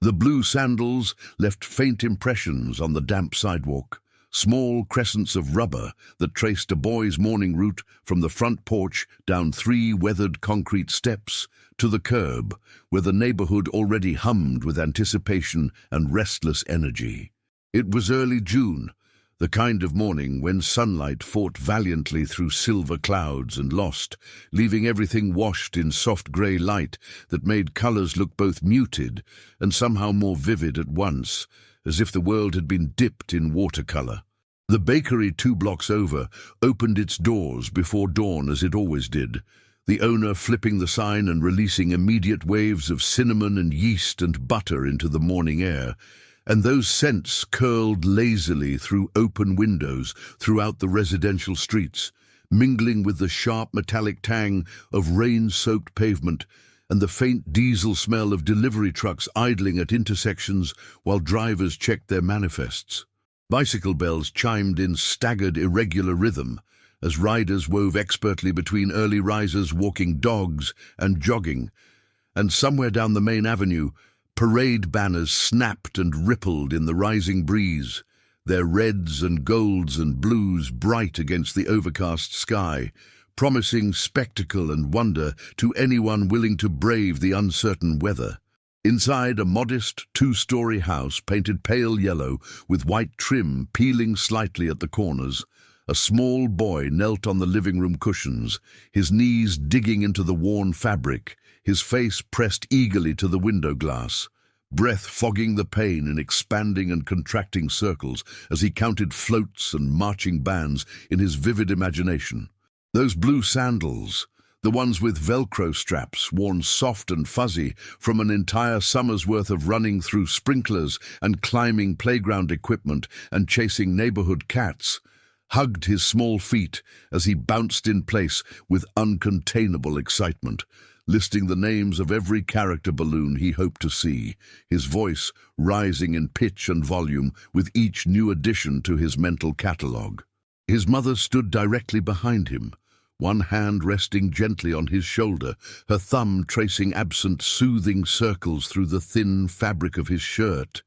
The blue sandals left faint impressions on the damp sidewalk, small crescents of rubber that traced a boy's morning route from the front porch down 3 weathered concrete steps to the curb, where the neighborhood already hummed with anticipation and restless energy. It was early June, the kind of morning when sunlight fought valiantly through silver clouds and lost, leaving everything washed in soft grey light that made colours look both muted and somehow more vivid at once, as if the world had been dipped in watercolour. The bakery 2 blocks over opened its doors before dawn, as it always did, the owner flipping the sign and releasing immediate waves of cinnamon and yeast and butter into the morning air, and those scents curled lazily through open windows throughout the residential streets, mingling with the sharp metallic tang of rain-soaked pavement and the faint diesel smell of delivery trucks idling at intersections while drivers checked their manifests. Bicycle bells chimed in staggered, irregular rhythm as riders wove expertly between early risers walking dogs and jogging, and somewhere down the main avenue, parade banners snapped and rippled in the rising breeze, their reds and golds and blues bright against the overcast sky, promising spectacle and wonder to anyone willing to brave the uncertain weather. Inside, a modest 2-story house painted pale yellow with white trim peeling slightly at the corners, a small boy knelt on the living room cushions, his knees digging into the worn fabric, his face pressed eagerly to the window glass, breath fogging the pain in expanding and contracting circles as he counted floats and marching bands in his vivid imagination. Those blue sandals, the ones with Velcro straps worn soft and fuzzy from an entire summer's worth of running through sprinklers and climbing playground equipment and chasing neighborhood cats, hugged his small feet as he bounced in place with uncontainable excitement, listing the names of every character balloon he hoped to see, his voice rising in pitch and volume with each new addition to his mental catalogue. His mother stood directly behind him, one hand resting gently on his shoulder, her thumb tracing absent, soothing circles through the thin fabric of his shirt,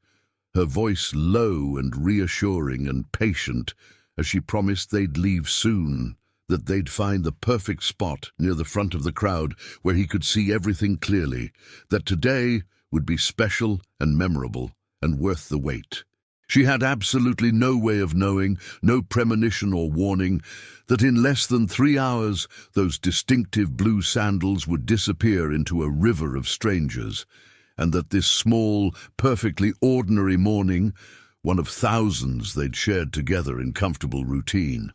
her voice low and reassuring and patient as she promised they'd leave soon, that they'd find the perfect spot near the front of the crowd where he could see everything clearly, that today would be special and memorable and worth the wait. She had absolutely no way of knowing, no premonition or warning, that in less than 3 hours those distinctive blue sandals would disappear into a river of strangers, and that this small, perfectly ordinary morning, one of thousands they'd shared together in comfortable routine,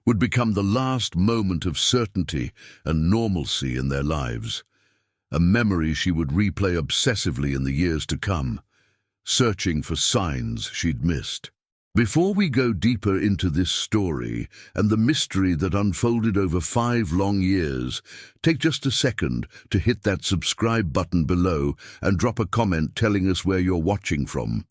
would become the last moment of certainty and normalcy in their lives, a memory she would replay obsessively in the years to come, searching for signs she'd missed. Before we go deeper into this story and the mystery that unfolded over 5 long years, take just a second to hit that subscribe button below and drop a comment telling us where you're watching from.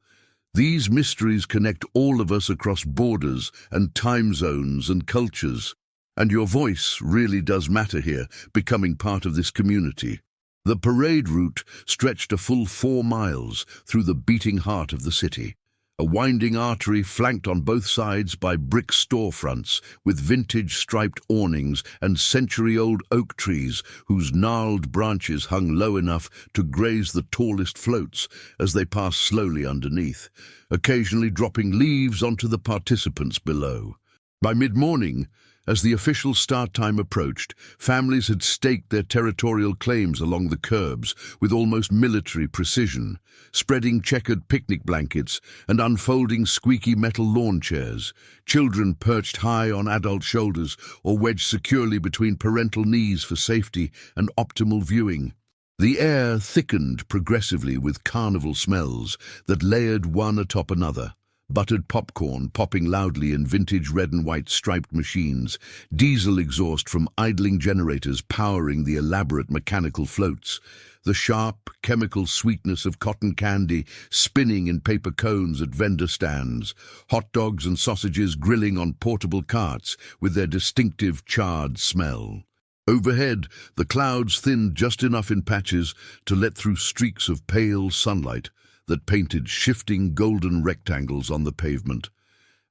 These mysteries connect all of us across borders and time zones and cultures, and your voice really does matter here, becoming part of this community. The parade route stretched a full 4 miles through the beating heart of the city, a winding artery flanked on both sides by brick storefronts with vintage striped awnings and century-old oak trees whose gnarled branches hung low enough to graze the tallest floats as they passed slowly underneath, occasionally dropping leaves onto the participants below. By mid-morning, as the official start time approached, families had staked their territorial claims along the curbs with almost military precision, spreading checkered picnic blankets and unfolding squeaky metal lawn chairs, children perched high on adult shoulders or wedged securely between parental knees for safety and optimal viewing. The air thickened progressively with carnival smells that layered one atop another. Buttered popcorn popping loudly in vintage red and white striped machines, diesel exhaust from idling generators powering the elaborate mechanical floats, the sharp, chemical sweetness of cotton candy spinning in paper cones at vendor stands, hot dogs and sausages grilling on portable carts with their distinctive charred smell. Overhead, the clouds thinned just enough in patches to let through streaks of pale sunlight, that painted shifting golden rectangles on the pavement,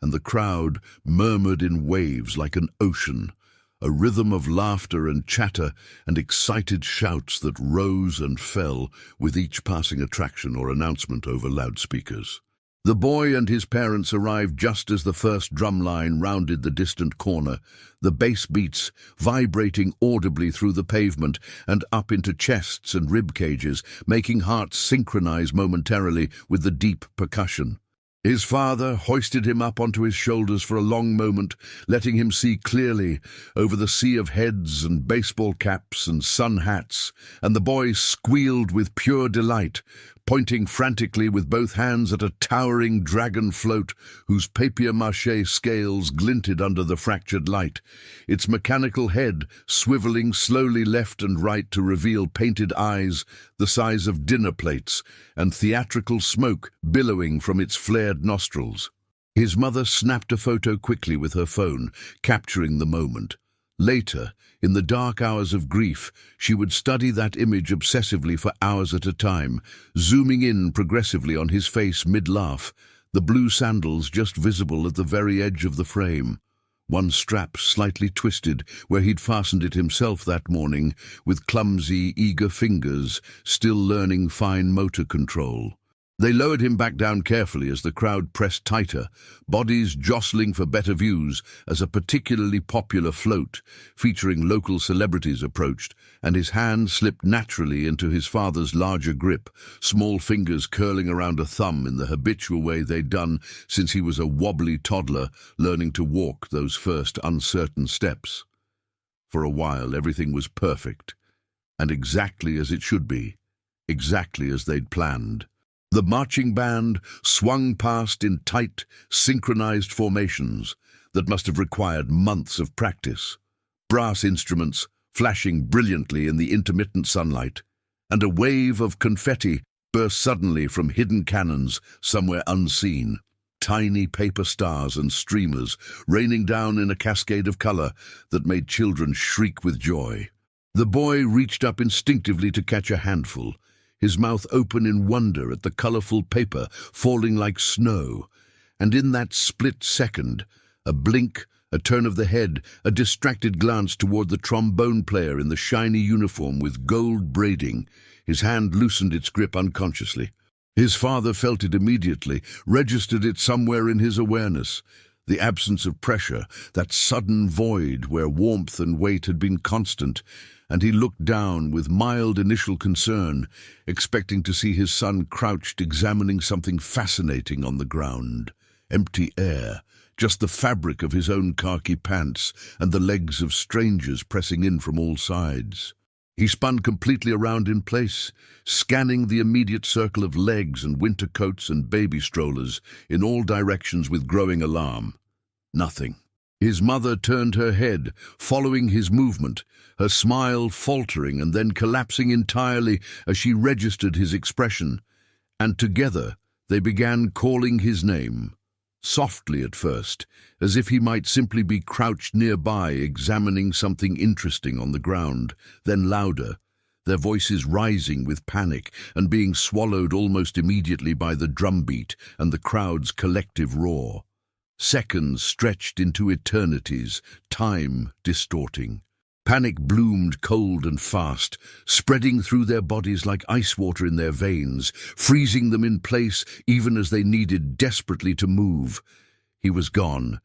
and the crowd murmured in waves like an ocean, a rhythm of laughter and chatter and excited shouts that rose and fell with each passing attraction or announcement over loudspeakers. The boy and his parents arrived just as the first drum line rounded the distant corner, the bass beats vibrating audibly through the pavement and up into chests and rib cages, making hearts synchronize momentarily with the deep percussion. His father hoisted him up onto his shoulders for a long moment, letting him see clearly over the sea of heads and baseball caps and sun hats, and the boy squealed with pure delight, pointing frantically with both hands at a towering dragon float whose papier-mâché scales glinted under the fractured light, its mechanical head swiveling slowly left and right to reveal painted eyes the size of dinner plates and theatrical smoke billowing from its flared nostrils. His mother snapped a photo quickly with her phone, capturing the moment. Later, in the dark hours of grief, she would study that image obsessively for hours at a time, zooming in progressively on his face mid-laugh, the blue sandals just visible at the very edge of the frame. One strap slightly twisted where he'd fastened it himself that morning, with clumsy, eager fingers, still learning fine motor control. They lowered him back down carefully as the crowd pressed tighter, bodies jostling for better views as a particularly popular float featuring local celebrities approached, and his hand slipped naturally into his father's larger grip, small fingers curling around a thumb in the habitual way they'd done since he was a wobbly toddler learning to walk those first uncertain steps. For a while, everything was perfect, and exactly as it should be, exactly as they'd planned. The marching band swung past in tight, synchronized formations that must have required months of practice, brass instruments flashing brilliantly in the intermittent sunlight, and a wave of confetti burst suddenly from hidden cannons somewhere unseen, tiny paper stars and streamers raining down in a cascade of color that made children shriek with joy. The boy reached up instinctively to catch a handful, his mouth open in wonder at the colorful paper falling like snow, and in that split second, a blink, a turn of the head, a distracted glance toward the trombone player in the shiny uniform with gold braiding, his hand loosened its grip unconsciously. His father felt it immediately, registered it somewhere in his awareness, the absence of pressure, that sudden void where warmth and weight had been constant, and he looked down with mild initial concern, expecting to see his son crouched examining something fascinating on the ground. Empty air, just the fabric of his own khaki pants and the legs of strangers pressing in from all sides. He spun completely around in place, scanning the immediate circle of legs and winter coats and baby strollers in all directions with growing alarm. Nothing. His mother turned her head, following his movement, her smile faltering and then collapsing entirely as she registered his expression, and together they began calling his name, softly at first, as if he might simply be crouched nearby examining something interesting on the ground, then louder, their voices rising with panic and being swallowed almost immediately by the drumbeat and the crowd's collective roar. Seconds stretched into eternities, time distorting. Panic bloomed cold and fast, spreading through their bodies like ice water in their veins, freezing them in place even as they needed desperately to move. He was gone,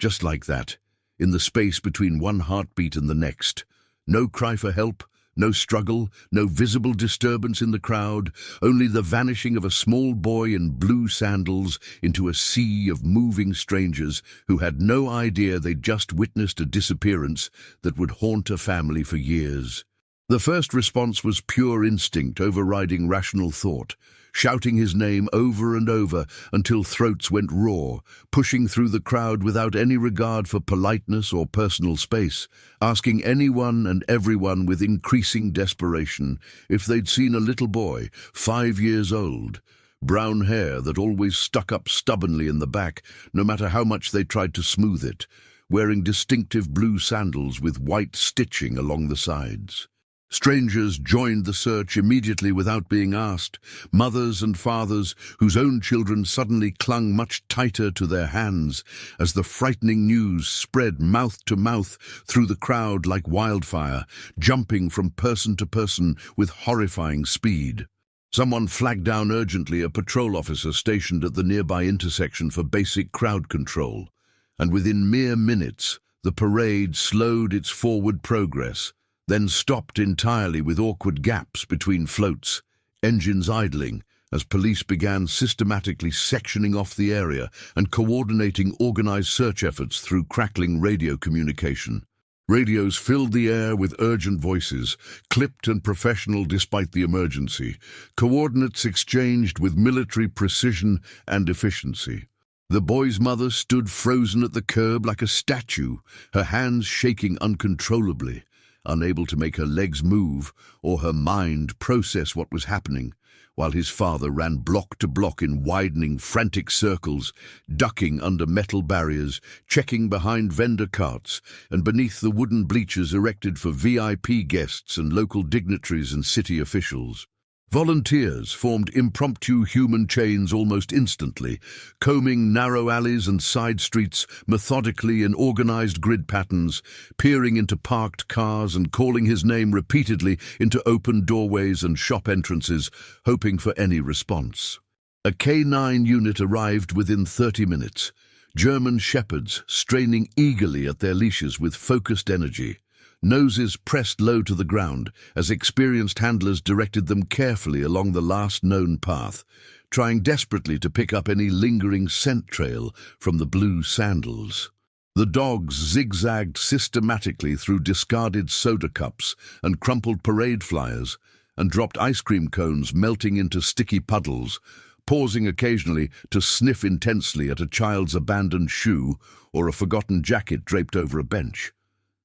just like that, in the space between one heartbeat and the next. No cry for help, no struggle, no visible disturbance in the crowd, only the vanishing of a small boy in blue sandals into a sea of moving strangers who had no idea they'd just witnessed a disappearance that would haunt a family for years. The first response was pure instinct overriding rational thought, shouting his name over and over until throats went raw, pushing through the crowd without any regard for politeness or personal space, asking anyone and everyone with increasing desperation if they'd seen a little boy, 5 years old, brown hair that always stuck up stubbornly in the back, no matter how much they tried to smooth it, wearing distinctive blue sandals with white stitching along the sides. Strangers joined the search immediately without being asked, mothers and fathers whose own children suddenly clung much tighter to their hands as the frightening news spread mouth to mouth through the crowd like wildfire, jumping from person to person with horrifying speed. Someone flagged down urgently a patrol officer stationed at the nearby intersection for basic crowd control, and within mere minutes the parade slowed its forward progress, then stopped entirely with awkward gaps between floats, engines idling, as police began systematically sectioning off the area and coordinating organized search efforts through crackling radio communication. Radios filled the air with urgent voices, clipped and professional despite the emergency, coordinates exchanged with military precision and efficiency. The boy's mother stood frozen at the curb like a statue, her hands shaking uncontrollably, unable to make her legs move or her mind process what was happening, while his father ran block to block in widening, frantic circles, ducking under metal barriers, checking behind vendor carts, and beneath the wooden bleachers erected for VIP guests and local dignitaries and city officials. Volunteers formed impromptu human chains almost instantly, combing narrow alleys and side streets methodically in organized grid patterns, peering into parked cars and calling his name repeatedly into open doorways and shop entrances, hoping for any response. A K9 unit arrived within 30 minutes, German shepherds straining eagerly at their leashes with focused energy, noses pressed low to the ground as experienced handlers directed them carefully along the last known path, trying desperately to pick up any lingering scent trail from the blue sandals. The dogs zigzagged systematically through discarded soda cups and crumpled parade flyers and dropped ice cream cones melting into sticky puddles, pausing occasionally to sniff intensely at a child's abandoned shoe or a forgotten jacket draped over a bench.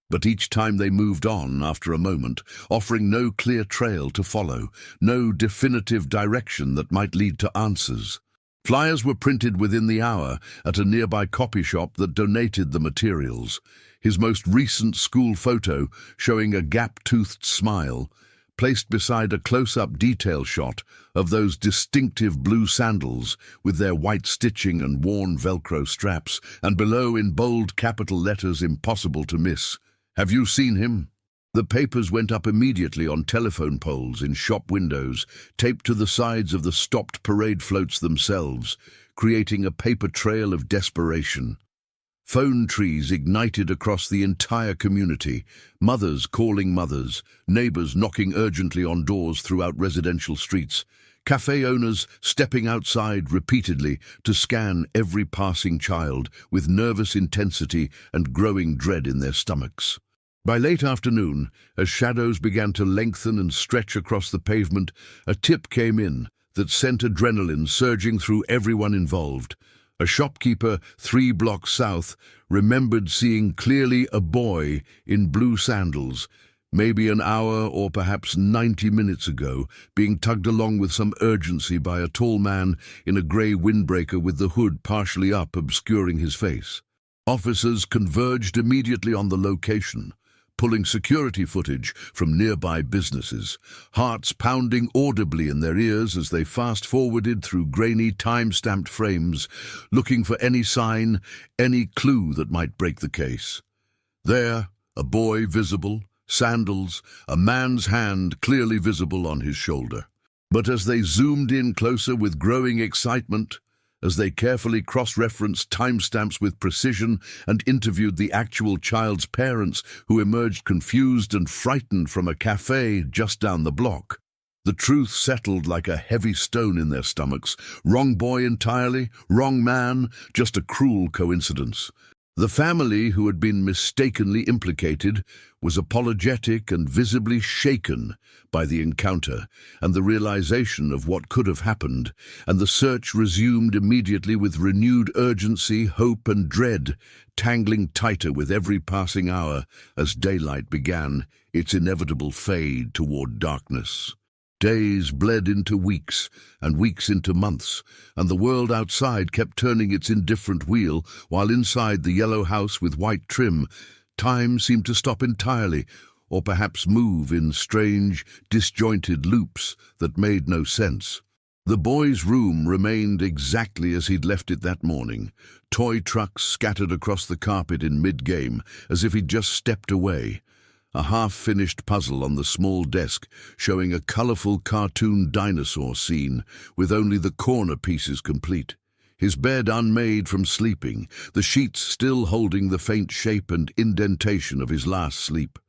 But each time they moved on after a moment, offering no clear trail to follow, no definitive direction that might lead to answers. Flyers were printed within the hour at a nearby copy shop that donated the materials, his most recent school photo showing a gap-toothed smile, placed beside a close-up detail shot of those distinctive blue sandals with their white stitching and worn Velcro straps, and below in bold capital letters impossible to miss, "Have you seen him?" The papers went up immediately on telephone poles in shop windows, taped to the sides of the stopped parade floats themselves, creating a paper trail of desperation. Phone trees ignited across the entire community, mothers calling mothers, neighbors knocking urgently on doors throughout residential streets, cafe owners stepping outside repeatedly to scan every passing child with nervous intensity and growing dread in their stomachs. By late afternoon, as shadows began to lengthen and stretch across the pavement, a tip came in that sent adrenaline surging through everyone involved. A shopkeeper 3 blocks south remembered seeing clearly a boy in blue sandals, maybe an hour or perhaps 90 minutes ago, being tugged along with some urgency by a tall man in a grey windbreaker with the hood partially up obscuring his face. Officers converged immediately on the location, pulling security footage from nearby businesses, hearts pounding audibly in their ears as they fast-forwarded through grainy time-stamped frames, looking for any sign, any clue that might break the case. There, a boy visible, sandals, a man's hand clearly visible on his shoulder. But as they zoomed in closer with growing excitement, as they carefully cross-referenced timestamps with precision and interviewed the actual child's parents who emerged confused and frightened from a cafe just down the block, the truth settled like a heavy stone in their stomachs. Wrong boy entirely, wrong man, just a cruel coincidence. The family who had been mistakenly implicated was apologetic and visibly shaken by the encounter and the realization of what could have happened, and the search resumed immediately with renewed urgency, hope and dread, tangling tighter with every passing hour as daylight began its inevitable fade toward darkness. Days bled into weeks, and weeks into months, and the world outside kept turning its indifferent wheel, while inside the yellow house with white trim, time seemed to stop entirely, or perhaps move in strange, disjointed loops that made no sense. The boy's room remained exactly as he'd left it that morning, toy trucks scattered across the carpet in mid-game, as if he'd just stepped away. A half-finished puzzle on the small desk showing a colourful cartoon dinosaur scene, with only the corner pieces complete. His bed unmade from sleeping, the sheets still holding the faint shape and indentation of his last sleep.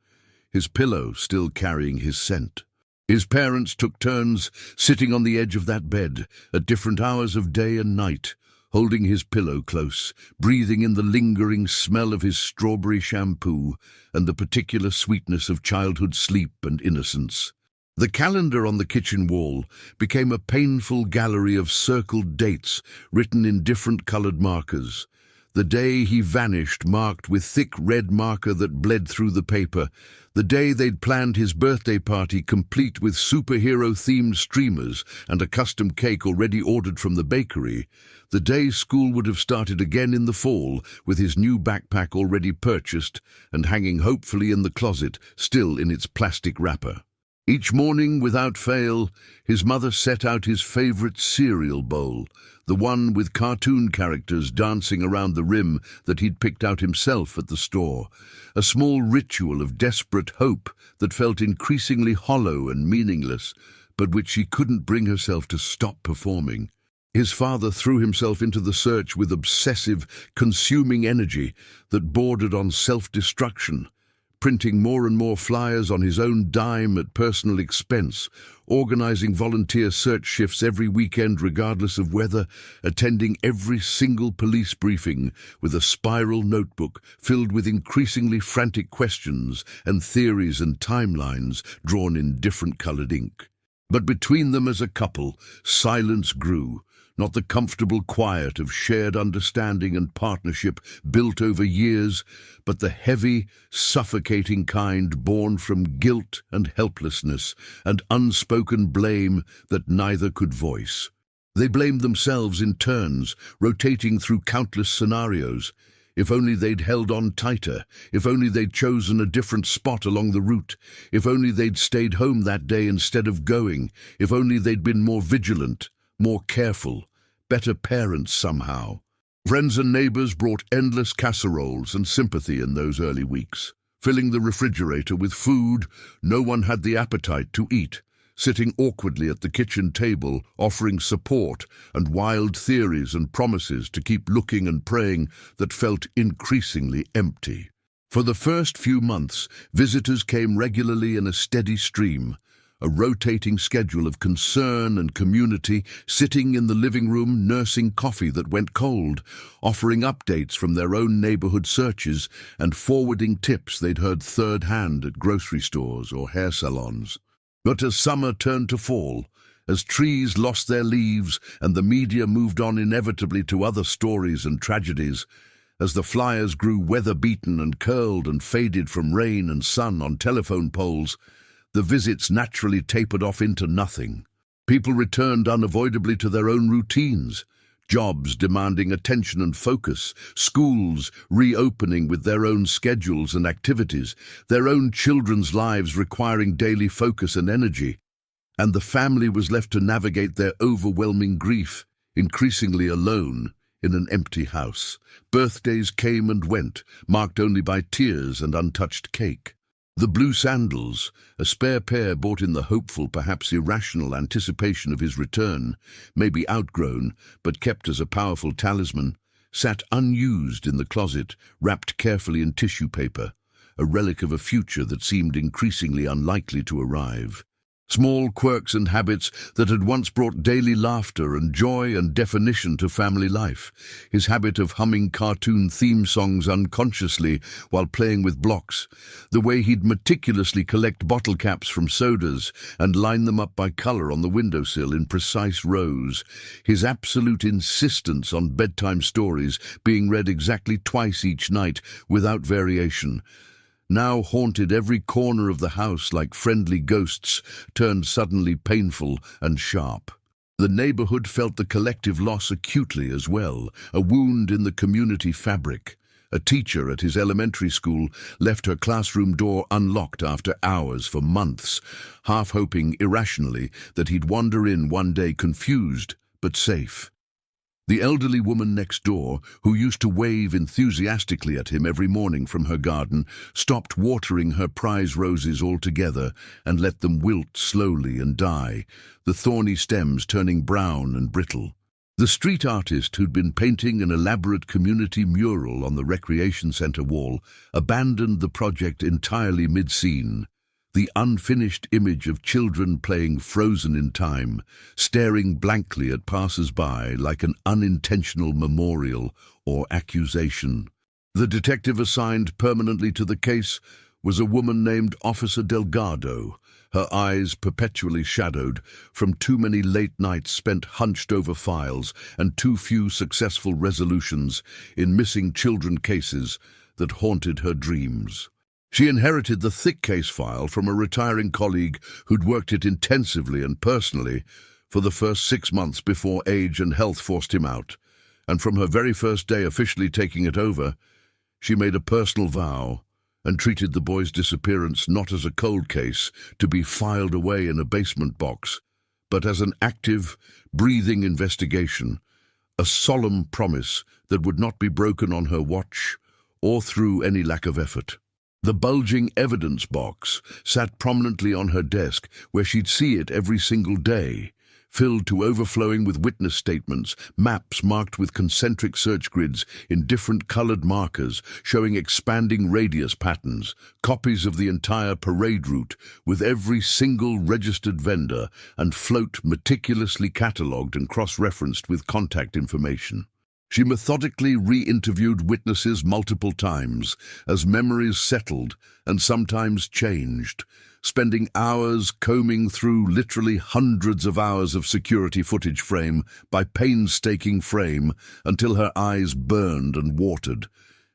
His pillow still carrying his scent. His parents took turns sitting on the edge of that bed at different hours of day and night, holding his pillow close, breathing in the lingering smell of his strawberry shampoo and the particular sweetness of childhood sleep and innocence. The calendar on the kitchen wall became a painful gallery of circled dates written in different colored markers. The day he vanished marked with thick red marker that bled through the paper. The day they'd planned his birthday party complete with superhero-themed streamers and a custom cake already ordered from the bakery. The day school would have started again in the fall with his new backpack already purchased and hanging hopefully in the closet, still in its plastic wrapper. Each morning, without fail, his mother set out his favorite cereal bowl, the one with cartoon characters dancing around the rim that he'd picked out himself at the store, a small ritual of desperate hope that felt increasingly hollow and meaningless, but which she couldn't bring herself to stop performing. His father threw himself into the search with obsessive, consuming energy that bordered on self-destruction, printing more and more flyers on his own dime at personal expense, organizing volunteer search shifts every weekend regardless of weather, attending every single police briefing with a spiral notebook filled with increasingly frantic questions and theories and timelines drawn in different colored ink. But between them as a couple, silence grew. Not the comfortable quiet of shared understanding and partnership built over years, but the heavy, suffocating kind born from guilt and helplessness and unspoken blame that neither could voice. They blamed themselves in turns, rotating through countless scenarios. If only they'd held on tighter, if only they'd chosen a different spot along the route, if only they'd stayed home that day instead of going, if only they'd been more vigilant, more careful, better parents somehow. Friends and neighbors brought endless casseroles and sympathy in those early weeks, filling the refrigerator with food no one had the appetite to eat, sitting awkwardly at the kitchen table, offering support and wild theories and promises to keep looking and praying that felt increasingly empty. For the first few months, visitors came regularly in a steady stream, a rotating schedule of concern and community, sitting in the living room nursing coffee that went cold, offering updates from their own neighborhood searches and forwarding tips they'd heard third-hand at grocery stores or hair salons. But as summer turned to fall, as trees lost their leaves and the media moved on inevitably to other stories and tragedies, as the flyers grew weather-beaten and curled and faded from rain and sun on telephone poles, the visits naturally tapered off into nothing. People returned unavoidably to their own routines, jobs demanding attention and focus, schools reopening with their own schedules and activities, their own children's lives requiring daily focus and energy, and the family was left to navigate their overwhelming grief, increasingly alone, in an empty house. Birthdays came and went, marked only by tears and untouched cake. The blue sandals, a spare pair bought in the hopeful, perhaps irrational anticipation of his return, maybe outgrown, but kept as a powerful talisman, sat unused in the closet, wrapped carefully in tissue paper, a relic of a future that seemed increasingly unlikely to arrive. Small quirks and habits that had once brought daily laughter and joy and definition to family life. His habit of humming cartoon theme songs unconsciously while playing with blocks. The way he'd meticulously collect bottle caps from sodas and line them up by color on the windowsill in precise rows. His absolute insistence on bedtime stories being read exactly twice each night without variation, now haunted every corner of the house like friendly ghosts turned suddenly painful and sharp. The neighborhood felt the collective loss acutely as well, a wound in the community fabric, A teacher at his elementary school left her classroom door unlocked after hours for months, half hoping irrationally that he'd wander in one day confused but safe. The elderly woman next door, who used to wave enthusiastically at him every morning from her garden, stopped watering her prize roses altogether and let them wilt slowly and die, the thorny stems turning brown and brittle. The street artist who'd been painting an elaborate community mural on the recreation center wall abandoned the project entirely mid-scene. The unfinished image of children playing frozen in time, staring blankly at passers-by like an unintentional memorial or accusation. The detective assigned permanently to the case was a woman named Officer Delgado, her eyes perpetually shadowed from too many late nights spent hunched over files and too few successful resolutions in missing children cases that haunted her dreams. She inherited the thick case file from a retiring colleague who'd worked it intensively and personally for the first 6 months before age and health forced him out, and from her very first day officially taking it over, she made a personal vow and treated the boy's disappearance not as a cold case to be filed away in a basement box, but as an active, breathing investigation, a solemn promise that would not be broken on her watch or through any lack of effort. The bulging evidence box sat prominently on her desk where she'd see it every single day, filled to overflowing with witness statements, maps marked with concentric search grids in different colored markers showing expanding radius patterns, copies of the entire parade route with every single registered vendor and float meticulously catalogued and cross-referenced with contact information. She methodically re-interviewed witnesses multiple times as memories settled and sometimes changed, spending hours combing through literally hundreds of hours of security footage frame by painstaking frame until her eyes burned and watered,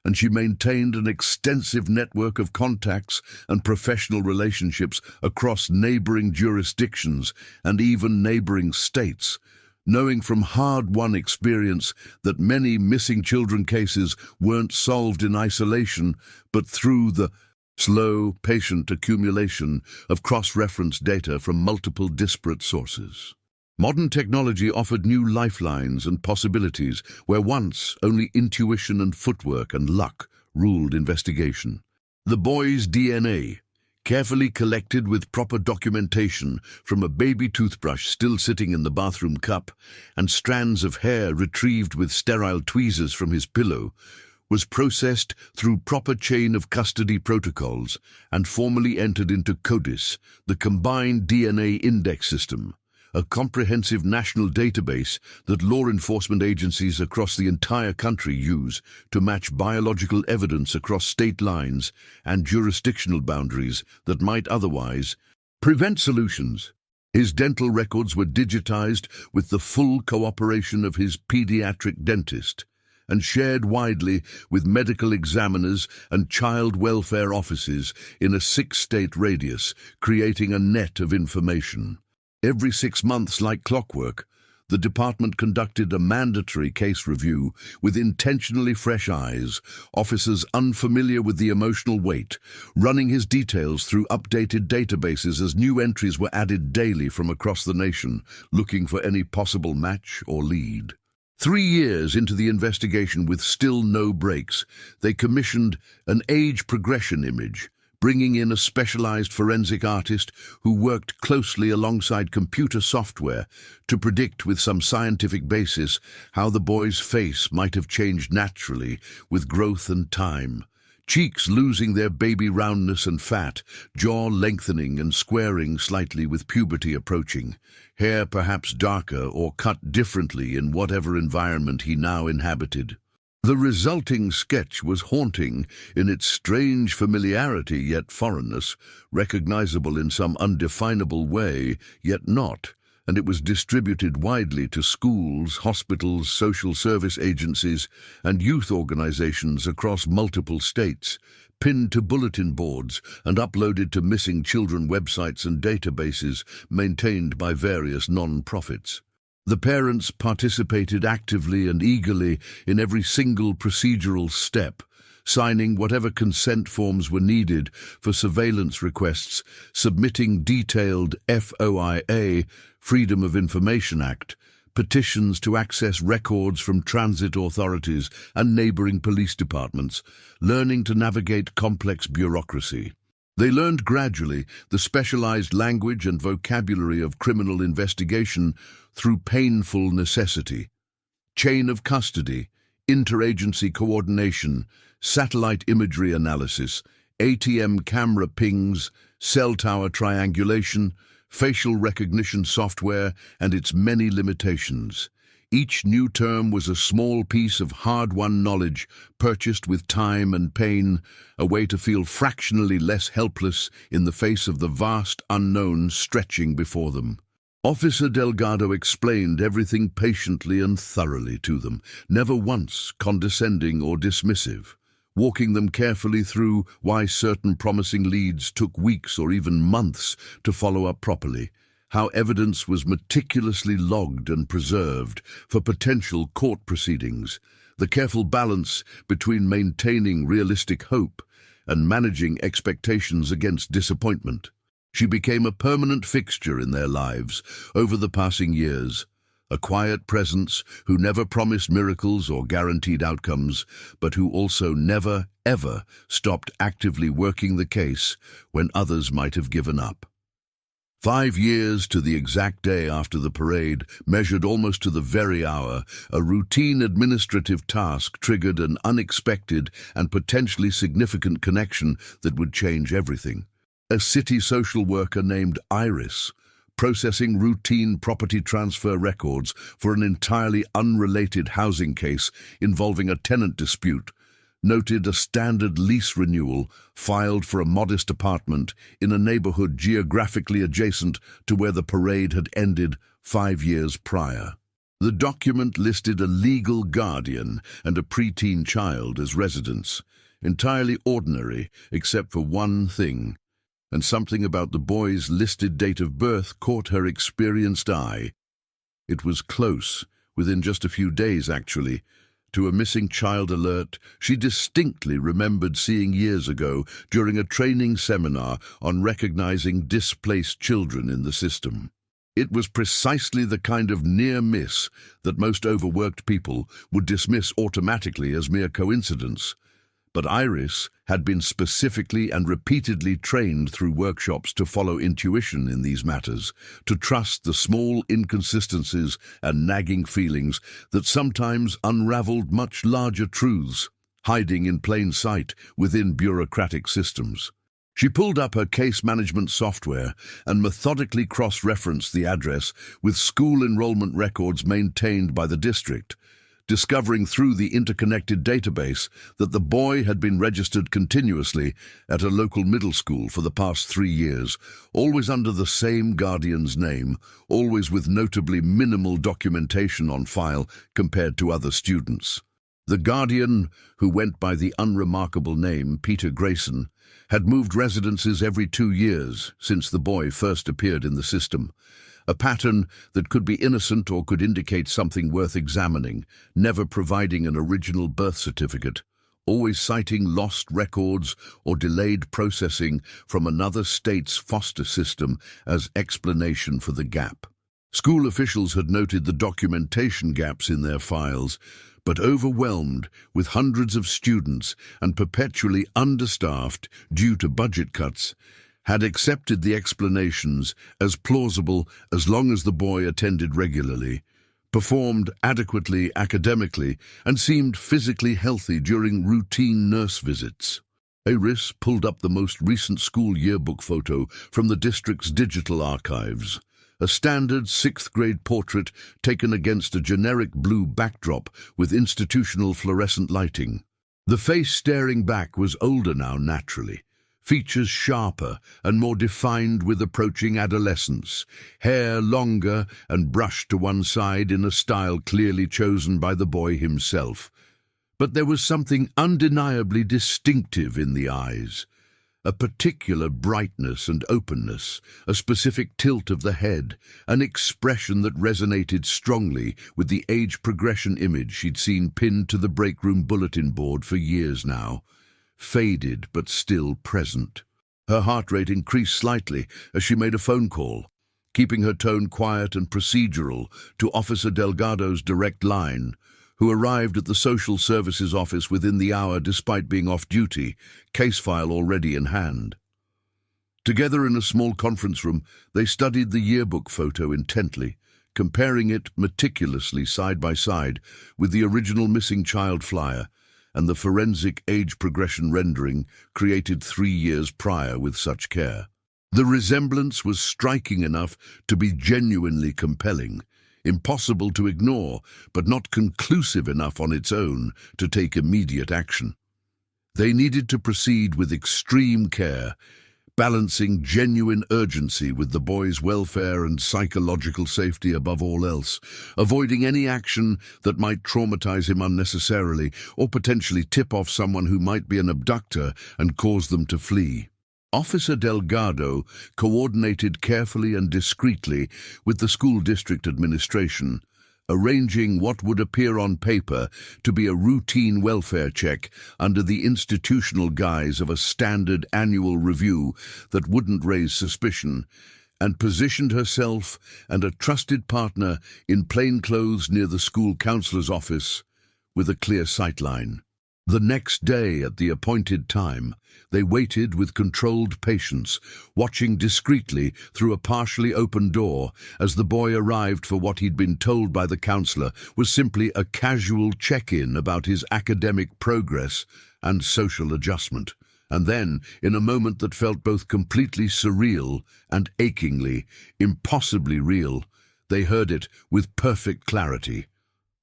and she maintained an extensive network of contacts and professional relationships across neighboring jurisdictions and even neighboring states, knowing from hard-won experience that many missing children cases weren't solved in isolation, but through the slow, patient accumulation of cross-reference data from multiple disparate sources. Modern technology offered new lifelines and possibilities where once only intuition and footwork and luck ruled investigation. The boy's DNA, carefully collected with proper documentation from a baby toothbrush still sitting in the bathroom cup and strands of hair retrieved with sterile tweezers from his pillow, was processed through proper chain of custody protocols and formally entered into CODIS, the Combined DNA Index System, a comprehensive national database that law enforcement agencies across the entire country use to match biological evidence across state lines and jurisdictional boundaries that might otherwise prevent solutions. His dental records were digitized with the full cooperation of his pediatric dentist and shared widely with medical examiners and child welfare offices in a 6-state radius, creating a net of information. Every 6 months, like clockwork, the department conducted a mandatory case review with intentionally fresh eyes, officers unfamiliar with the emotional weight, running his details through updated databases as new entries were added daily from across the nation, looking for any possible match or lead. 3 years into the investigation with still no breaks, they commissioned an age progression image, bringing in a specialized forensic artist who worked closely alongside computer software to predict with some scientific basis how the boy's face might have changed naturally with growth and time. Cheeks losing their baby roundness and fat, jaw lengthening and squaring slightly with puberty approaching, hair perhaps darker or cut differently in whatever environment he now inhabited. The resulting sketch was haunting in its strange familiarity yet foreignness, recognizable in some undefinable way, yet not, and it was distributed widely to schools, hospitals, social service agencies, and youth organizations across multiple states, pinned to bulletin boards and uploaded to missing children websites and databases maintained by various non-profits. The parents participated actively and eagerly in every single procedural step, signing whatever consent forms were needed for surveillance requests, submitting detailed FOIA, Freedom of Information Act, petitions to access records from transit authorities and neighboring police departments, learning to navigate complex bureaucracy. They learned gradually the specialized language and vocabulary of criminal investigation through painful necessity. Chain of custody, interagency coordination, satellite imagery analysis, ATM camera pings, cell tower triangulation, facial recognition software, and its many limitations. Each new term was a small piece of hard-won knowledge purchased with time and pain, a way to feel fractionally less helpless in the face of the vast unknown stretching before them. Officer Delgado explained everything patiently and thoroughly to them, never once condescending or dismissive, walking them carefully through why certain promising leads took weeks or even months to follow up properly, how evidence was meticulously logged and preserved for potential court proceedings, the careful balance between maintaining realistic hope and managing expectations against disappointment. She became a permanent fixture in their lives over the passing years, a quiet presence who never promised miracles or guaranteed outcomes, but who also never, ever stopped actively working the case when others might have given up. 5 years to the exact day after the parade, measured almost to the very hour, a routine administrative task triggered an unexpected and potentially significant connection that would change everything. A city social worker named YRS, processing routine property transfer records for an entirely unrelated housing case involving a tenant dispute, noted a standard lease renewal filed for a modest apartment in a neighborhood geographically adjacent to where the parade had ended 5 years prior. The document listed a legal guardian and a preteen child as residents, entirely ordinary except for one thing, and something about the boy's listed date of birth caught her experienced eye. It was close, within just a few days actually, to a missing child alert she distinctly remembered seeing years ago during a training seminar on recognizing displaced children in the system. It was precisely the kind of near miss that most overworked people would dismiss automatically as mere coincidence. But Iris had been specifically and repeatedly trained through workshops to follow intuition in these matters, to trust the small inconsistencies and nagging feelings that sometimes unraveled much larger truths, hiding in plain sight within bureaucratic systems. She pulled up her case management software and methodically cross-referenced the address with school enrollment records maintained by the district, discovering through the interconnected database that the boy had been registered continuously at a local middle school for the past 3 years, always under the same guardian's name, always with notably minimal documentation on file compared to other students. The guardian, who went by the unremarkable name Peter Grayson, had moved residences every 2 years since the boy first appeared in the system, a pattern that could be innocent or could indicate something worth examining, never providing an original birth certificate, always citing lost records or delayed processing from another state's foster system as explanation for the gap. School officials had noted the documentation gaps in their files, but overwhelmed with hundreds of students and perpetually understaffed due to budget cuts, had accepted the explanations as plausible as long as the boy attended regularly, performed adequately academically, and seemed physically healthy during routine nurse visits. Iris pulled up the most recent school yearbook photo from the district's digital archives, a standard 6th-grade portrait taken against a generic blue backdrop with institutional fluorescent lighting. The face staring back was older now naturally, features sharper and more defined with approaching adolescence, hair longer and brushed to one side in a style clearly chosen by the boy himself. But there was something undeniably distinctive in the eyes, A particular brightness and openness, a specific tilt of the head, an expression that resonated strongly with the age progression image she'd seen pinned to the break room bulletin board for years now. Faded but still present. Her heart rate increased slightly as she made a phone call, keeping her tone quiet and procedural to Officer Delgado's direct line, who arrived at the social services office within the hour despite being off duty, case file already in hand. Together in a small conference room, they studied the yearbook photo intently, comparing it meticulously side by side with the original missing child flyer and the forensic age progression rendering created 3 years prior with such care. The resemblance was striking enough to be genuinely compelling, impossible to ignore, but not conclusive enough on its own to take immediate action. They needed to proceed with extreme care, balancing genuine urgency with the boy's welfare and psychological safety above all else, avoiding any action that might traumatize him unnecessarily or potentially tip off someone who might be an abductor and cause them to flee. Officer Delgado coordinated carefully and discreetly with the school district administration, arranging what would appear on paper to be a routine welfare check under the institutional guise of a standard annual review that wouldn't raise suspicion, and positioned herself and a trusted partner in plain clothes near the school counselor's office with a clear sightline. The next day, at the appointed time, they waited with controlled patience, watching discreetly through a partially open door as the boy arrived for what he'd been told by the counselor was simply a casual check-in about his academic progress and social adjustment. And then, in a moment that felt both completely surreal and achingly, impossibly real, they heard it with perfect clarity.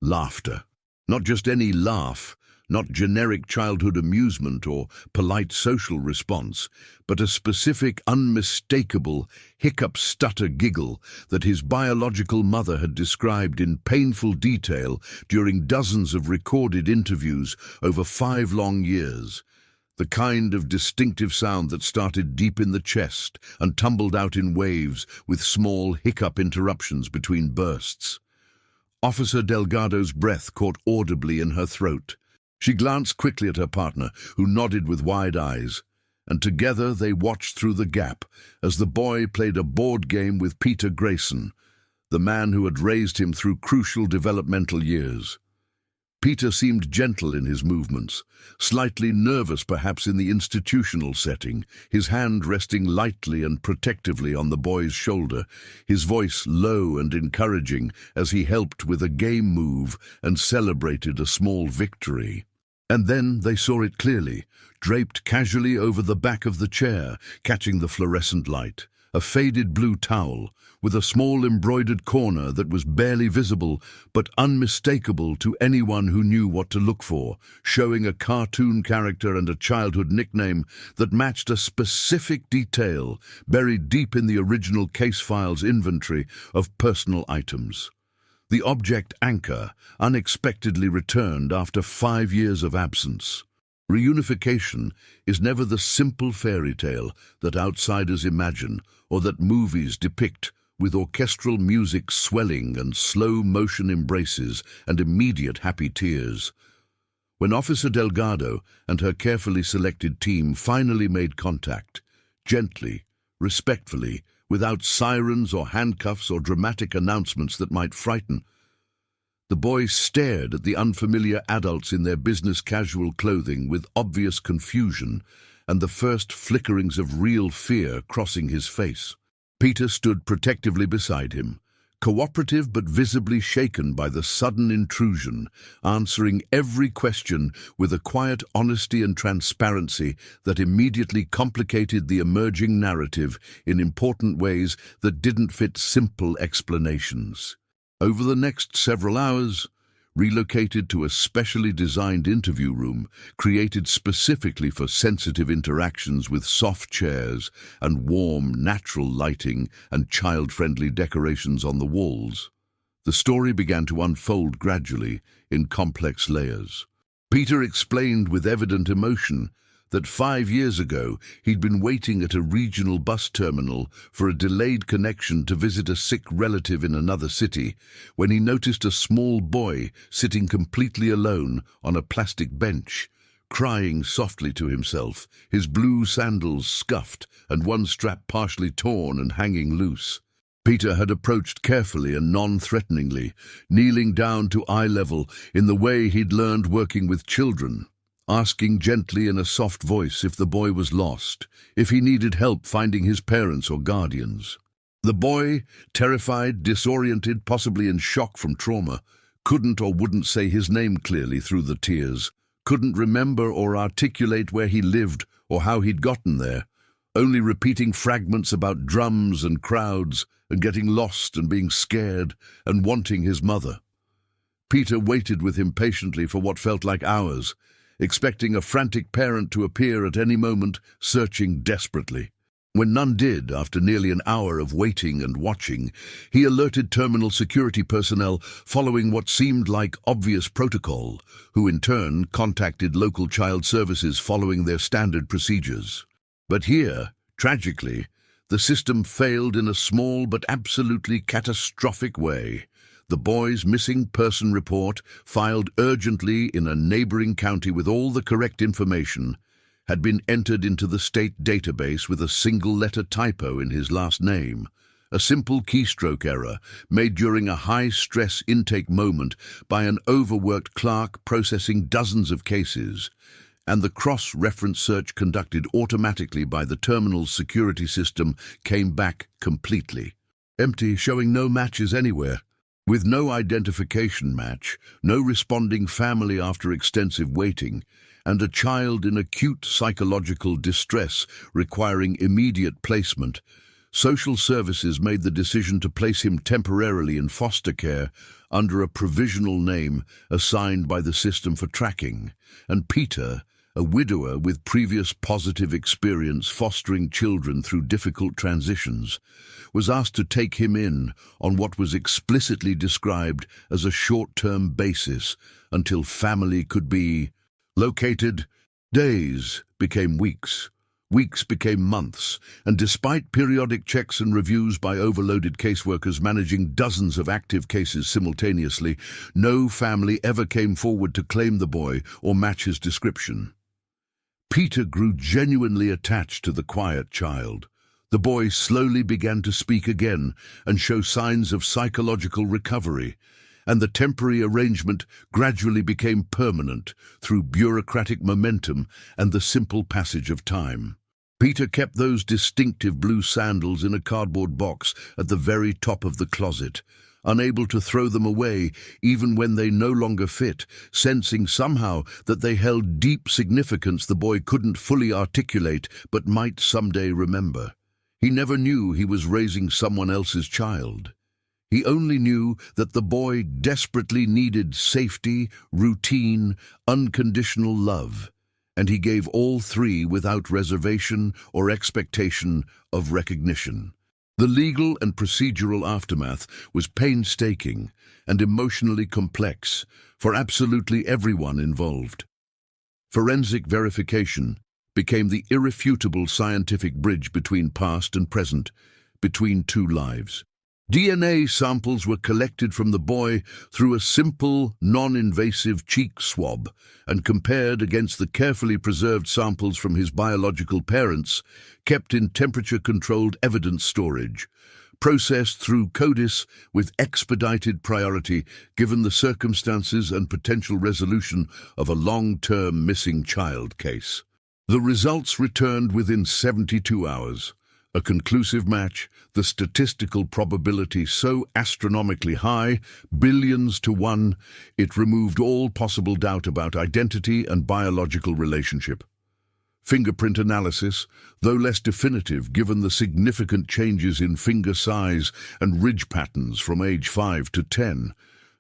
Laughter. Not just any laugh, not generic childhood amusement or polite social response, but a specific, unmistakable, hiccup-stutter giggle that his biological mother had described in painful detail during dozens of recorded interviews over 5 long years. The kind of distinctive sound that started deep in the chest and tumbled out in waves with small hiccup interruptions between bursts. Officer Delgado's breath caught audibly in her throat. She glanced quickly at her partner, who nodded with wide eyes, and together they watched through the gap as the boy played a board game with Peter Grayson, the man who had raised him through crucial developmental years. Peter seemed gentle in his movements, slightly nervous perhaps in the institutional setting, his hand resting lightly and protectively on the boy's shoulder, his voice low and encouraging as he helped with a game move and celebrated a small victory. And then they saw it clearly, draped casually over the back of the chair, catching the fluorescent light, a faded blue towel, with a small embroidered corner that was barely visible but unmistakable to anyone who knew what to look for, showing a cartoon character and a childhood nickname that matched a specific detail buried deep in the original case file's inventory of personal items. The object anchor unexpectedly returned after 5 years of absence. Reunification is never the simple fairy tale that outsiders imagine or that movies depict, with orchestral music swelling and slow-motion embraces and immediate happy tears. When Officer Delgado and her carefully selected team finally made contact, gently, respectfully, without sirens or handcuffs or dramatic announcements that might frighten, the boy stared at the unfamiliar adults in their business-casual clothing with obvious confusion and the first flickerings of real fear crossing his face. Peter stood protectively beside him, cooperative but visibly shaken by the sudden intrusion, answering every question with a quiet honesty and transparency that immediately complicated the emerging narrative in important ways that didn't fit simple explanations. Over the next several hours, relocated to a specially designed interview room created specifically for sensitive interactions with soft chairs and warm, natural lighting and child-friendly decorations on the walls, the story began to unfold gradually in complex layers. Peter explained with evident emotion that 5 years ago he'd been waiting at a regional bus terminal for a delayed connection to visit a sick relative in another city when he noticed a small boy sitting completely alone on a plastic bench, crying softly to himself, his blue sandals scuffed and one strap partially torn and hanging loose. Peter had approached carefully and non-threateningly, kneeling down to eye level in the way he'd learned working with children, asking gently in a soft voice if the boy was lost, if he needed help finding his parents or guardians. The boy, terrified, disoriented, possibly in shock from trauma, couldn't or wouldn't say his name clearly through the tears, couldn't remember or articulate where he lived or how he'd gotten there, only repeating fragments about drums and crowds and getting lost and being scared and wanting his mother. Peter waited with him patiently for what felt like hours, expecting a frantic parent to appear at any moment, searching desperately. When none did, after nearly an hour of waiting and watching, he alerted terminal security personnel following what seemed like obvious protocol, who in turn contacted local child services following their standard procedures. But here, tragically, the system failed in a small but absolutely catastrophic way. The boy's missing person report, filed urgently in a neighboring county with all the correct information, had been entered into the state database with a single-letter typo in his last name, a simple keystroke error made during a high-stress intake moment by an overworked clerk processing dozens of cases, and the cross-reference search conducted automatically by the terminal's security system came back completely empty, showing no matches anywhere. With no identification match, no responding family after extensive waiting, and a child in acute psychological distress requiring immediate placement, social services made the decision to place him temporarily in foster care under a provisional name assigned by the system for tracking, and Peter, a widower with previous positive experience fostering children through difficult transitions, was asked to take him in on what was explicitly described as a short-term basis until family could be located. Days became weeks. Weeks became months, and despite periodic checks and reviews by overloaded caseworkers managing dozens of active cases simultaneously, no family ever came forward to claim the boy or match his description. Peter grew genuinely attached to the quiet child. The boy slowly began to speak again and show signs of psychological recovery, and the temporary arrangement gradually became permanent through bureaucratic momentum and the simple passage of time. Peter kept those distinctive blue sandals in a cardboard box at the very top of the closet, unable to throw them away even when they no longer fit, sensing somehow that they held deep significance the boy couldn't fully articulate but might someday remember. He never knew he was raising someone else's child. He only knew that the boy desperately needed safety, routine, unconditional love, and he gave all three without reservation or expectation of recognition. The legal and procedural aftermath was painstaking and emotionally complex for absolutely everyone involved. Forensic verification became the irrefutable scientific bridge between past and present, between two lives. DNA samples were collected from the boy through a simple, non-invasive cheek swab and compared against the carefully preserved samples from his biological parents, kept in temperature-controlled evidence storage, processed through CODIS with expedited priority given the circumstances and potential resolution of a long-term missing child case. The results returned within 72 hours. A conclusive match, the statistical probability so astronomically high, billions to 1, it removed all possible doubt about identity and biological relationship. Fingerprint analysis, though less definitive given the significant changes in finger size and ridge patterns from age 5 to 10,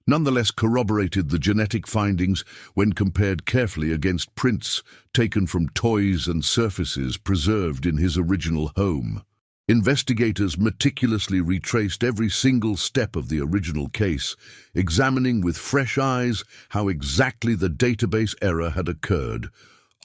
nonetheless corroborated the genetic findings when compared carefully against prints taken from toys and surfaces preserved in his original home. Investigators meticulously retraced every single step of the original case, examining with fresh eyes how exactly the database error had occurred,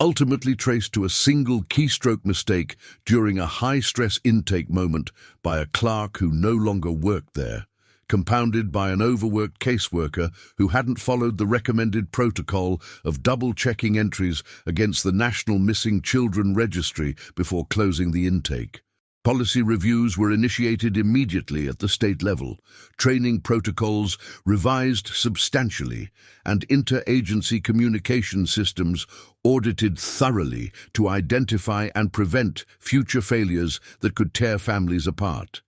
ultimately traced to a single keystroke mistake during a high-stress intake moment by a clerk who no longer worked there, compounded by an overworked caseworker who hadn't followed the recommended protocol of double-checking entries against the National Missing Children Registry before closing the intake. Policy reviews were initiated immediately at the state level, training protocols revised substantially, and interagency communication systems audited thoroughly to identify and prevent future failures that could tear families apart.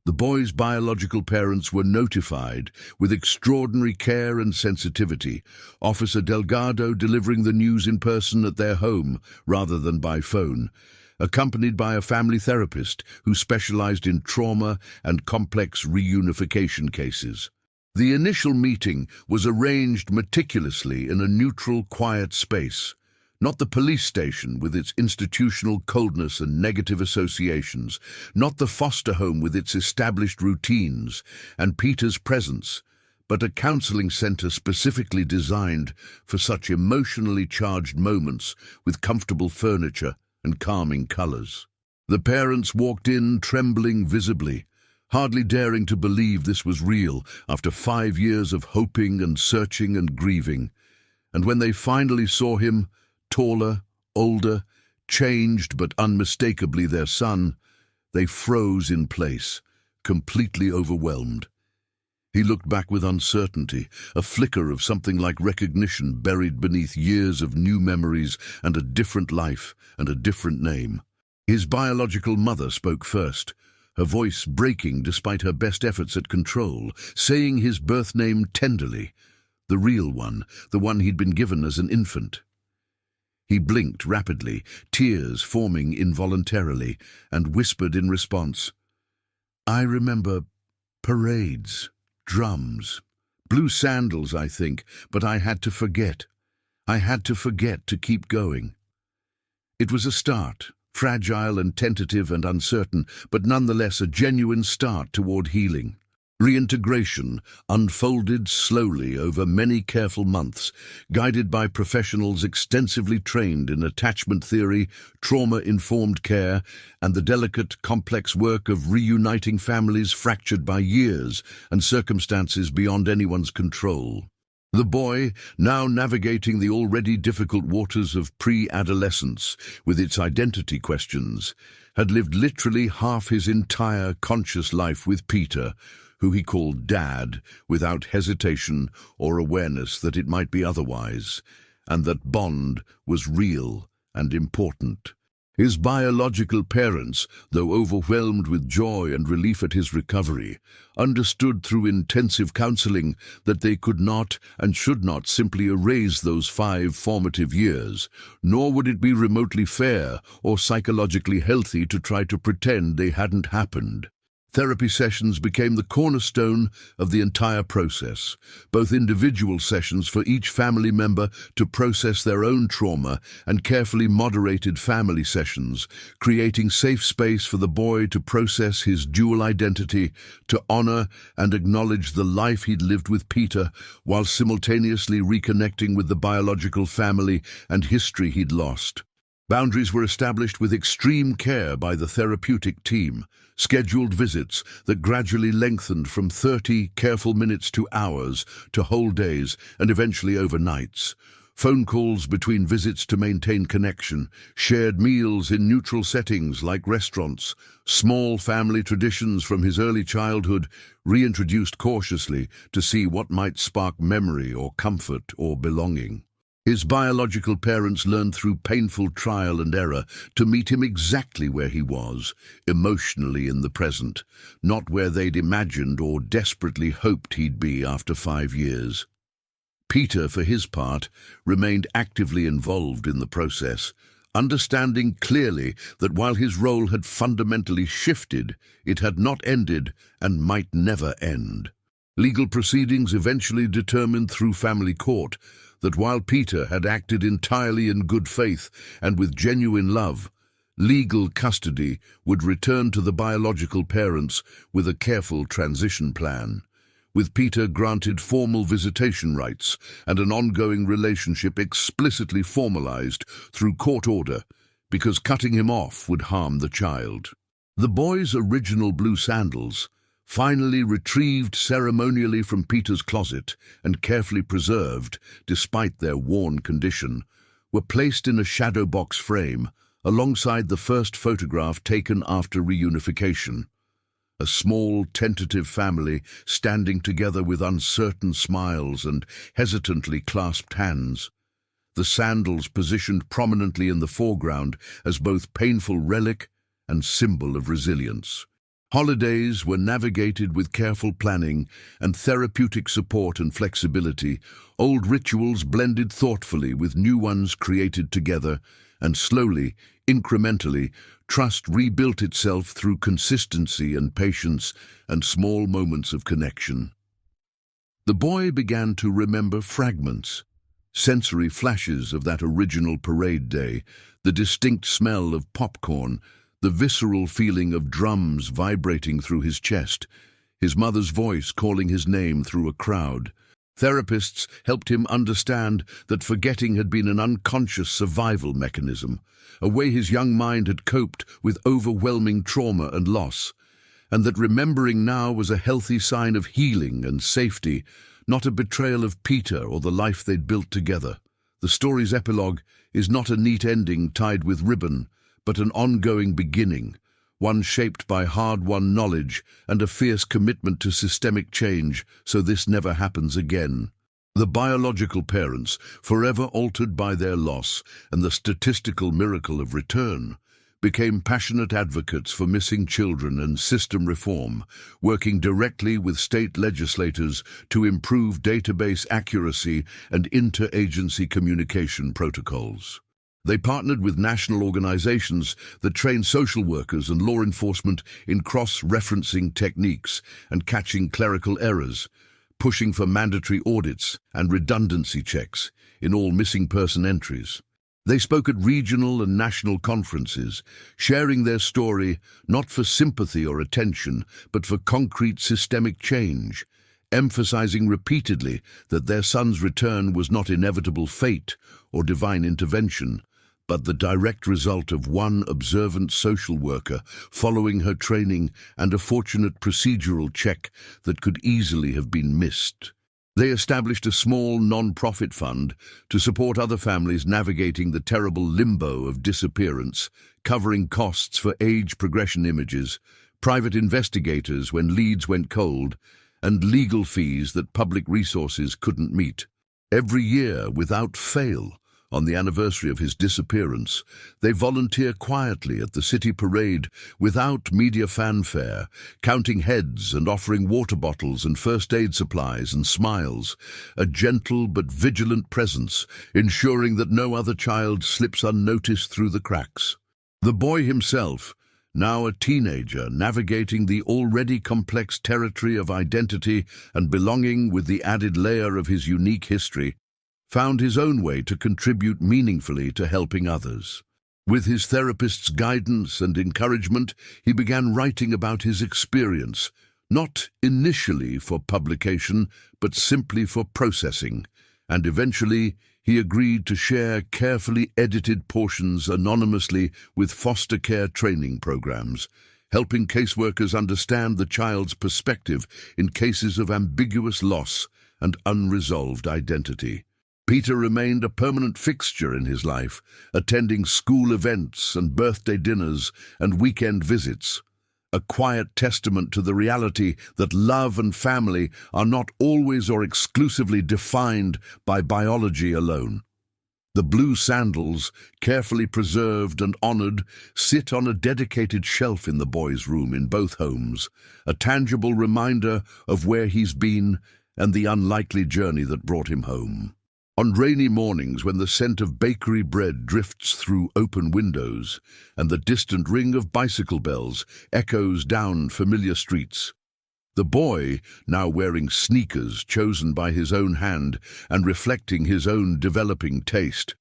The boy's biological parents were notified with extraordinary care and sensitivity, Officer Delgado delivering the news in person at their home rather than by phone, accompanied by a family therapist who specialized in trauma and complex reunification cases. The initial meeting was arranged meticulously in a neutral, quiet space, not the police station with its institutional coldness and negative associations, not the foster home with its established routines and Peter's presence, but a counseling center specifically designed for such emotionally charged moments with comfortable furniture and calming colors. The parents walked in trembling visibly, hardly daring to believe this was real after 5 years of hoping and searching and grieving. And when they finally saw him, taller, older, changed but unmistakably their son, they froze in place, completely overwhelmed. He looked back with uncertainty, a flicker of something like recognition buried beneath years of new memories and a different life and a different name. His biological mother spoke first, her voice breaking despite her best efforts at control, saying his birth name tenderly, the real one, the one he'd been given as an infant. He blinked rapidly, tears forming involuntarily, and whispered in response, "I remember parades. Drums. Blue sandals, I think, but I had to forget. I had to forget to keep going." It was a start, fragile and tentative and uncertain, but nonetheless a genuine start toward healing. Reintegration unfolded slowly over many careful months, guided by professionals extensively trained in attachment theory, trauma-informed care, and the delicate, complex work of reuniting families fractured by years and circumstances beyond anyone's control. The boy, now navigating the already difficult waters of pre-adolescence with its identity questions, had lived literally half his entire conscious life with Peter, who he called Dad, without hesitation or awareness that it might be otherwise, and that bond was real and important. His biological parents, though overwhelmed with joy and relief at his recovery, understood through intensive counseling that they could not and should not simply erase those 5 formative years, nor would it be remotely fair or psychologically healthy to try to pretend they hadn't happened. Therapy sessions became the cornerstone of the entire process, both individual sessions for each family member to process their own trauma and carefully moderated family sessions, creating safe space for the boy to process his dual identity, to honor and acknowledge the life he'd lived with Peter, while simultaneously reconnecting with the biological family and history he'd lost. Boundaries were established with extreme care by the therapeutic team, scheduled visits that gradually lengthened from 30 careful minutes to hours to whole days and eventually overnights. Phone calls between visits to maintain connection, shared meals in neutral settings like restaurants, small family traditions from his early childhood reintroduced cautiously to see what might spark memory or comfort or belonging. His biological parents learned through painful trial and error to meet him exactly where he was, emotionally in the present, not where they'd imagined or desperately hoped he'd be after 5 years. Peter, for his part, remained actively involved in the process, understanding clearly that while his role had fundamentally shifted, it had not ended and might never end. Legal proceedings eventually determined through family court that while Peter had acted entirely in good faith and with genuine love, legal custody would return to the biological parents with a careful transition plan, with Peter granted formal visitation rights and an ongoing relationship explicitly formalized through court order, because cutting him off would harm the child. The boy's original blue sandals, finally retrieved ceremonially from Peter's closet and carefully preserved despite their worn condition, were placed in a shadow box frame alongside the first photograph taken after reunification. A small, tentative family standing together with uncertain smiles and hesitantly clasped hands. The sandals positioned prominently in the foreground as both painful relic and symbol of resilience. Holidays were navigated with careful planning and therapeutic support and flexibility. Old rituals blended thoughtfully with new ones created together, and slowly, incrementally, trust rebuilt itself through consistency and patience and small moments of connection. The boy began to remember fragments, sensory flashes of that original parade day, the distinct smell of popcorn, the visceral feeling of drums vibrating through his chest, his mother's voice calling his name through a crowd. Therapists helped him understand that forgetting had been an unconscious survival mechanism, a way his young mind had coped with overwhelming trauma and loss, and that remembering now was a healthy sign of healing and safety, not a betrayal of Peter or the life they'd built together. The story's epilogue is not a neat ending tied with ribbon, but an ongoing beginning, one shaped by hard-won knowledge and a fierce commitment to systemic change so this never happens again. The biological parents, forever altered by their loss and the statistical miracle of return, became passionate advocates for missing children and system reform, working directly with state legislators to improve database accuracy and interagency communication protocols. They partnered with national organizations that train social workers and law enforcement in cross-referencing techniques and catching clerical errors, pushing for mandatory audits and redundancy checks in all missing person entries. They spoke at regional and national conferences, sharing their story not for sympathy or attention, but for concrete systemic change, emphasizing repeatedly that their son's return was not inevitable fate or divine intervention, but the direct result of one observant social worker following her training and a fortunate procedural check that could easily have been missed. They established a small non-profit fund to support other families navigating the terrible limbo of disappearance, covering costs for age progression images, private investigators when leads went cold, and legal fees that public resources couldn't meet. Every year, without fail, on the anniversary of his disappearance, they volunteer quietly at the city parade without media fanfare, counting heads and offering water bottles and first aid supplies and smiles, a gentle but vigilant presence, ensuring that no other child slips unnoticed through the cracks. The boy himself, now a teenager navigating the already complex territory of identity and belonging with the added layer of his unique history, found his own way to contribute meaningfully to helping others. With his therapist's guidance and encouragement, he began writing about his experience, not initially for publication, but simply for processing, and eventually he agreed to share carefully edited portions anonymously with foster care training programs, helping caseworkers understand the child's perspective in cases of ambiguous loss and unresolved identity. Peter remained a permanent fixture in his life, attending school events and birthday dinners and weekend visits, a quiet testament to the reality that love and family are not always or exclusively defined by biology alone. The blue sandals, carefully preserved and honored, sit on a dedicated shelf in the boy's room in both homes, a tangible reminder of where he's been and the unlikely journey that brought him home. On rainy mornings when the scent of bakery bread drifts through open windows and the distant ring of bicycle bells echoes down familiar streets, the boy, now wearing sneakers chosen by his own hand and reflecting his own developing taste,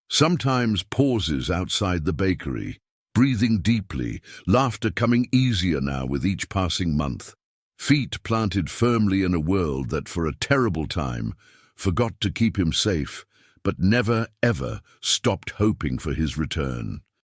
sometimes pauses outside the bakery, breathing deeply, laughter coming easier now with each passing month. feet planted firmly in a world that for a terrible time forgot to keep him safe, but never, ever stopped hoping for his return.